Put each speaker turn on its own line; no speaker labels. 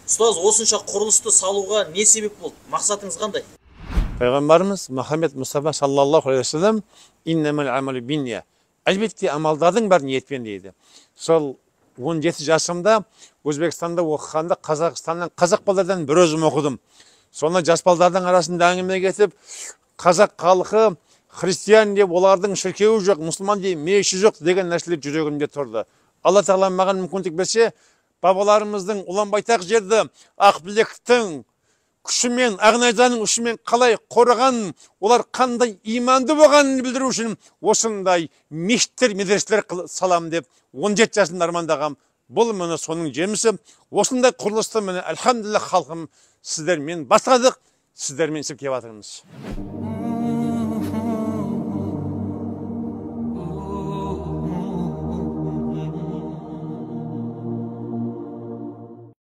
Ұстаз, осынша құрылысты салуға не себеп болды? Мақсатыңыз қандай?
Пайғамбарымыз Мұхаммед Мұстафа саллаллаху алейхи вассалам иннамал амалу бинния. Әлбетте амалдардың бәрі ниетпен дейді. Сол 17 жасымда Өзбекстанда оқығанда Қазақстаннан қазақ балалардан бір өзім оқыдым. Соны жас балалардың арасында әңгіме кетіп, қазақ халқы христиан деп, олардың шіркеуі жоқ, мұсылман деп, мешіті жоқ деген нәрселер жүрегімде тұрды. Алла тағала маған мүмкіндік берсе, бабаларымыздың ұлан байтақ жерді Ақбілектің күшімен, Ағынайзаның күшімен қалай қорған, олар қандай иманды болғанын білдіру үшін осындай мешіттер, медреселер салам деп 17 жасында армандағам. Бұл міне соның жемісі. Осындай құрылысты міне әлхамдулилlah халқым сіздермен бастадық, сіздермен істеп келіп жатырмыз.